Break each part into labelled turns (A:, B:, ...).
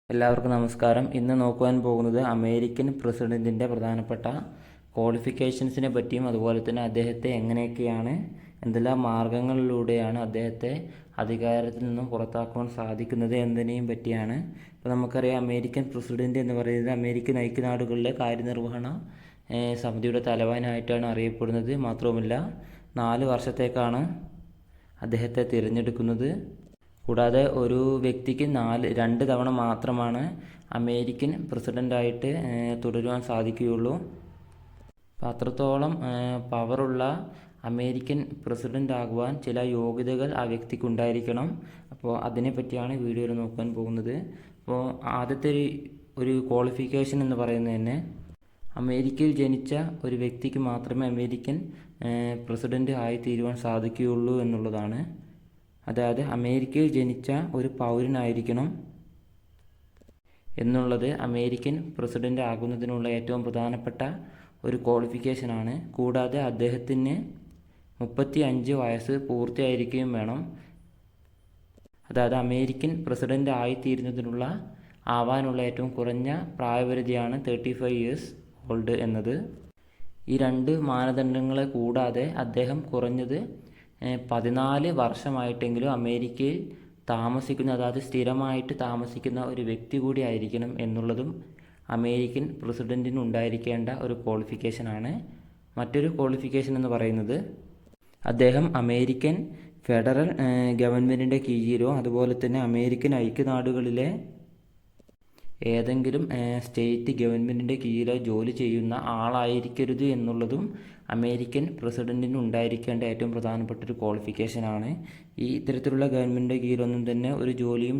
A: എല്ലാവർക്കും നമസ്കാരം. ഇന്ന് നോക്കുവാൻ പോകുന്നത് അമേരിക്കൻ പ്രസിഡൻറ്റിൻ്റെ പ്രധാനപ്പെട്ട ക്വാളിഫിക്കേഷൻസിനെ പറ്റിയും അതുപോലെ തന്നെ അദ്ദേഹത്തെ എങ്ങനെയൊക്കെയാണ് എന്തെല്ലാം മാർഗങ്ങളിലൂടെയാണ് അദ്ദേഹത്തെ അധികാരത്തിൽ നിന്നും പുറത്താക്കുവാൻ സാധിക്കുന്നത് എന്നതിനെയും പറ്റിയാണ്. ഇപ്പോൾ നമുക്കറിയാം, അമേരിക്കൻ പ്രസിഡൻറ്റ് എന്ന് പറയുന്നത് അമേരിക്കൻ ഐക്യനാടുകളിലെ കാര്യനിർവഹണ സമിതിയുടെ തലവനായിട്ടാണ് അറിയപ്പെടുന്നത്. മാത്രവുമല്ല 4 വർഷത്തേക്കാണ് അദ്ദേഹത്തെ തിരഞ്ഞെടുക്കുന്നത്. കൂടാതെ ഒരു വ്യക്തിക്ക് 2 തവണ മാത്രമാണ് അമേരിക്കൻ പ്രസിഡൻ്റായിട്ട് തുടരുവാൻ സാധിക്കുകയുള്ളൂ. അപ്പോൾ അത്രത്തോളം പവറുള്ള അമേരിക്കൻ പ്രസിഡൻ്റ് ആകുവാൻ ചില യോഗ്യതകൾ ആ വ്യക്തിക്ക് ഉണ്ടായിരിക്കണം. അപ്പോൾ അതിനെപ്പറ്റിയാണ് വീഡിയോയിൽ നോക്കാൻ പോകുന്നത്. അപ്പോൾ ആദ്യത്തെ ഒരു ക്വാളിഫിക്കേഷൻ എന്ന് പറയുന്നത് തന്നെ അമേരിക്കയിൽ ജനിച്ച ഒരു വ്യക്തിക്ക് മാത്രമേ അമേരിക്കൻ പ്രസിഡൻ്റ് ആയിത്തീരുവാൻ സാധിക്കുകയുള്ളൂ എന്നുള്ളതാണ്. അതായത് അമേരിക്കയിൽ ജനിച്ച ഒരു പൗരനായിരിക്കണം എന്നുള്ളത് അമേരിക്കൻ പ്രസിഡൻ്റ് ആകുന്നതിനുള്ള ഏറ്റവും പ്രധാനപ്പെട്ട ഒരു ക്വാളിഫിക്കേഷനാണ്. കൂടാതെ അദ്ദേഹത്തിന് 35 വയസ്സ് പൂർത്തിയായിരിക്കുകയും വേണം. അതായത് അമേരിക്കൻ പ്രസിഡൻ്റ് ആവാനുള്ള ഏറ്റവും കുറഞ്ഞ പ്രായപരിധിയാണ് 35 ഇയേഴ്സ് ഓൾഡ് എന്നത്. ഈ 2 മാനദണ്ഡങ്ങളെ കൂടാതെ അദ്ദേഹം കുറഞ്ഞത് 14 വർഷമായിട്ടെങ്കിലും അമേരിക്കയിൽ താമസിക്കുന്ന, അതായത് സ്ഥിരമായിട്ട് താമസിക്കുന്ന ഒരു വ്യക്തി കൂടി ആയിരിക്കണം എന്നുള്ളതും അമേരിക്കൻ പ്രസിഡൻറ്റിന് ഉണ്ടായിരിക്കേണ്ട ഒരു ക്വാളിഫിക്കേഷനാണ്. മറ്റൊരു ക്വാളിഫിക്കേഷൻ എന്ന് പറയുന്നത് അദ്ദേഹം അമേരിക്കൻ ഫെഡറൽ ഗവൺമെൻറ്റിൻ്റെ കീഴിലോ അതുപോലെ തന്നെ അമേരിക്കൻ ഐക്യനാടുകളിലെ ഏതെങ്കിലും സ്റ്റേറ്റ് ഗവൺമെൻറ്റിൻ്റെ കീഴിലോ ജോലി ചെയ്യുന്ന ആളായിരിക്കരുത് എന്നുള്ളതും അമേരിക്കൻ പ്രസിഡൻറ്റിന് ഉണ്ടായിരിക്കേണ്ട ഏറ്റവും പ്രധാനപ്പെട്ട ഒരു ക്വാളിഫിക്കേഷനാണ്. ഈ ഇത്തരത്തിലുള്ള ഗവൺമെൻറ്റിൻ്റെ കീഴിലൊന്നും തന്നെ ഒരു ജോലിയും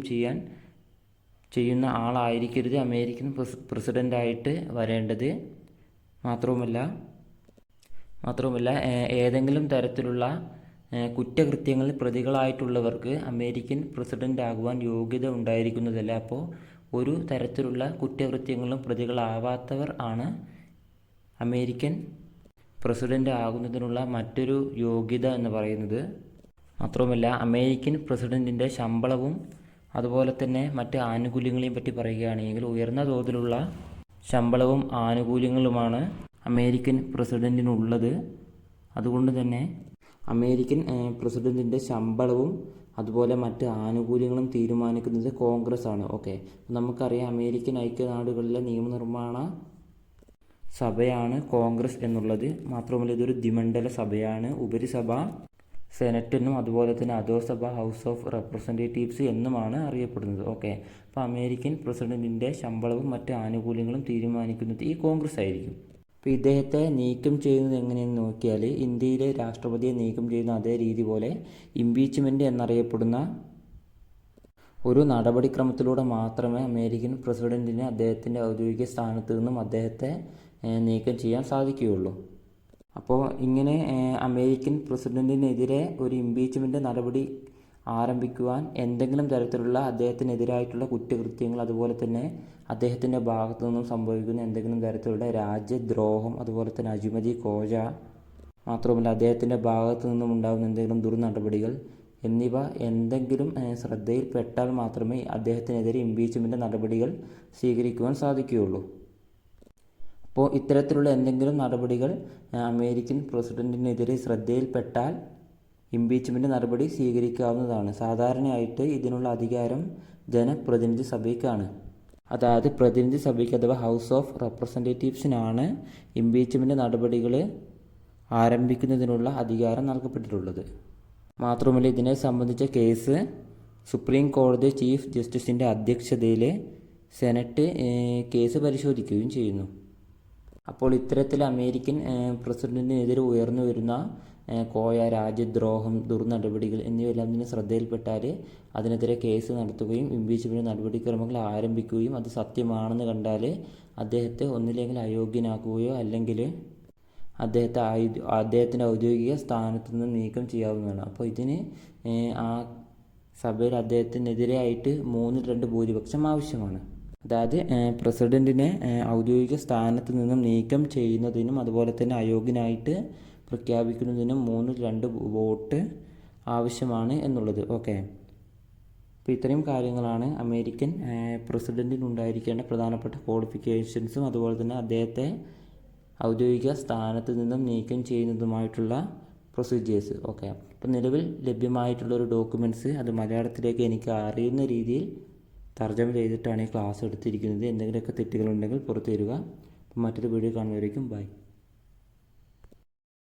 A: ചെയ്യുന്ന ആളായിരിക്കരുത് അമേരിക്കൻ പ്രസിഡൻ്റായിട്ട് വരേണ്ടത്. മാത്രവുമല്ല ഏതെങ്കിലും തരത്തിലുള്ള കുറ്റകൃത്യങ്ങളിൽ പ്രതികളായിട്ടുള്ളവർക്ക് അമേരിക്കൻ പ്രസിഡൻ്റ് ആകുവാൻ യോഗ്യത ഉണ്ടായിരിക്കുന്നതല്ല. അപ്പോൾ ഒരു തരത്തിലുള്ള കുറ്റകൃത്യങ്ങളും പ്രതികളാവാത്തവർ ആണ് അമേരിക്കൻ പ്രസിഡൻ്റ് ആകുന്നതിനുള്ള മറ്റൊരു യോഗ്യത എന്ന് പറയുന്നത്. മാത്രവുമല്ല അമേരിക്കൻ പ്രസിഡൻറ്റിൻ്റെ ശമ്പളവും അതുപോലെ തന്നെ മറ്റ് ആനുകൂല്യങ്ങളെയും പറ്റി പറയുകയാണെങ്കിൽ ഉയർന്ന തോതിലുള്ള ശമ്പളവും ആനുകൂല്യങ്ങളുമാണ് അമേരിക്കൻ പ്രസിഡൻറ്റിനുള്ളത്. അതുകൊണ്ട് തന്നെ അമേരിക്കൻ പ്രസിഡൻറ്റിൻ്റെ ശമ്പളവും അതുപോലെ മറ്റ് ആനുകൂല്യങ്ങളും തീരുമാനിക്കുന്നത് കോൺഗ്രസ് ആണ്. ഓക്കെ, നമുക്കറിയാം അമേരിക്കൻ ഐക്യനാടുകളിലെ നിയമനിർമ്മാണ സഭയാണ് കോൺഗ്രസ് എന്നുള്ളത്. മാത്രമല്ല ഇതൊരു ദ്വിമണ്ഡല സഭയാണ്. ഉപരിസഭ സെനറ്റ് എന്നും അതുപോലെ തന്നെ അധോസഭ ഹൗസ് ഓഫ് റെപ്രസെൻറ്റേറ്റീവ്സ് എന്നുമാണ് അറിയപ്പെടുന്നത്. ഓക്കെ, അപ്പോൾ അമേരിക്കൻ പ്രസിഡൻറ്റിൻ്റെ ശമ്പളവും മറ്റ് ആനുകൂല്യങ്ങളും തീരുമാനിക്കുന്നത് ഈ കോൺഗ്രസ് ആയിരിക്കും. അപ്പോൾ ഇദ്ദേഹത്തെ നീക്കം ചെയ്യുന്നത് എങ്ങനെയെന്ന് നോക്കിയാൽ ഇന്ത്യയിലെ രാഷ്ട്രപതിയെ നീക്കം ചെയ്യുന്ന അതേ രീതി പോലെ ഇംപീച്ച്മെൻറ്റ് എന്നറിയപ്പെടുന്ന ഒരു നടപടിക്രമത്തിലൂടെ മാത്രമേ അമേരിക്കൻ പ്രസിഡൻറ്റിന് അദ്ദേഹത്തിൻ്റെ ഔദ്യോഗിക സ്ഥാനത്ത് നിന്നും അദ്ദേഹത്തെ നീക്കം ചെയ്യാൻ സാധിക്കുകയുള്ളൂ. അപ്പോൾ ഇങ്ങനെ അമേരിക്കൻ പ്രസിഡൻറ്റിനെതിരെ ഒരു ഇംപീച്ച്മെൻറ്റ് നടപടി ആരംഭിക്കുവാൻ എന്തെങ്കിലും തരത്തിലുള്ള അദ്ദേഹത്തിനെതിരായിട്ടുള്ള കുറ്റകൃത്യങ്ങൾ അതുപോലെ തന്നെ അദ്ദേഹത്തിൻ്റെ ഭാഗത്തു നിന്നും സംഭവിക്കുന്ന എന്തെങ്കിലും തരത്തിലുള്ള രാജ്യദ്രോഹം അതുപോലെ തന്നെ അഴിമതി, കോഴ, മാത്രമല്ല അദ്ദേഹത്തിൻ്റെ ഭാഗത്തു നിന്നും ഉണ്ടാകുന്ന എന്തെങ്കിലും ദുർനടപടികൾ എന്നിവ എന്തെങ്കിലും ശ്രദ്ധയിൽപ്പെട്ടാൽ മാത്രമേ അദ്ദേഹത്തിനെതിരെ ഇംപീച്ച്മെൻറ്റ് നടപടികൾ സ്വീകരിക്കുവാൻ സാധിക്കുകയുള്ളൂ. അപ്പോൾ ഇത്തരത്തിലുള്ള എന്തെങ്കിലും നടപടികൾ അമേരിക്കൻ പ്രസിഡൻറ്റിനെതിരെ ശ്രദ്ധയിൽപ്പെട്ടാൽ ഇംപീച്ച്മെൻറ്റ് നടപടി സ്വീകരിക്കാവുന്നതാണ്. സാധാരണയായിട്ട് ഇതിനുള്ള അധികാരം ജനപ്രതിനിധി സഭയ്ക്കാണ്. അതായത് പ്രതിനിധി സഭയ്ക്ക് അഥവാ ഹൗസ് ഓഫ് റെപ്രസെൻറ്റേറ്റീവ്സിനാണ് ഇംപീച്ച്മെൻറ്റ് നടപടികൾ ആരംഭിക്കുന്നതിനുള്ള അധികാരം നൽകപ്പെട്ടിട്ടുള്ളത്. മാത്രമല്ല ഇതിനെ സംബന്ധിച്ച കേസ് സുപ്രീം കോടതി ചീഫ് ജസ്റ്റിസിൻ്റെ അധ്യക്ഷതയിൽ സെനറ്റ് കേസ് പരിശോധിക്കുകയും ചെയ്യുന്നു. അപ്പോൾ ഇത്തരത്തിൽ അമേരിക്കൻ പ്രസിഡൻറ്റിനെതിരെ ഉയർന്നു വരുന്ന കോഴ, രാജ്യദ്രോഹം, ദുർനടപടികൾ എന്നിവയെല്ലാം ഇതിന് ശ്രദ്ധയിൽപ്പെട്ടാൽ അതിനെതിരെ കേസ് നടത്തുകയും ഇംപീച്ച്മെൻറ്റ് നടപടിക്രമങ്ങൾ ആരംഭിക്കുകയും അത് സത്യമാണെന്ന് കണ്ടാൽ അദ്ദേഹത്തെ ഒന്നില്ലെങ്കിൽ അയോഗ്യനാക്കുകയോ അല്ലെങ്കിൽ അദ്ദേഹത്തിൻ്റെ ഔദ്യോഗിക സ്ഥാനത്ത് നിന്ന് നീക്കം ചെയ്യാവുന്നതാണ്. അപ്പോൾ ഇതിന് ആ സഭയിൽ അദ്ദേഹത്തിനെതിരെയായിട്ട് 3/2 ഭൂരിപക്ഷം ആവശ്യമാണ്. അതായത് പ്രസിഡൻറ്റിനെ ഔദ്യോഗിക സ്ഥാനത്ത് നിന്നും നീക്കം ചെയ്യുന്നതിനും അതുപോലെ തന്നെ അയോഗ്യനായിട്ട് പ്രഖ്യാപിക്കുന്നതിനും 3/2 വോട്ട് ആവശ്യമാണ് എന്നുള്ളത്. ഓക്കെ, അപ്പോൾ ഇത്രയും കാര്യങ്ങളാണ് അമേരിക്കൻ പ്രസിഡൻറ്റിനുണ്ടായിരിക്കേണ്ട പ്രധാനപ്പെട്ട ക്വാളിഫിക്കേഷൻസും അതുപോലെ തന്നെ അദ്ദേഹത്തെ ഔദ്യോഗിക സ്ഥാനത്ത് നിന്നും നീക്കം ചെയ്യുന്നതുമായിട്ടുള്ള പ്രൊസീജിയേഴ്സ്. ഓക്കെ, അപ്പോൾ നിലവിൽ ലഭ്യമായിട്ടുള്ളൊരു ഡോക്യുമെൻറ്റ്സ് അത് മലയാളത്തിലേക്ക് എനിക്ക് അറിയുന്ന രീതിയിൽ തർജ്ജമ ചെയ്തിട്ടാണ് ഈ ക്ലാസ് എടുത്തിരിക്കുന്നത്. എന്തെങ്കിലുമൊക്കെ തെറ്റുകളുണ്ടെങ്കിൽ പുറത്തു തരിക. അപ്പോൾ മറ്റൊരു വീഡിയോ കാണുന്നവരേക്കും ബൈ.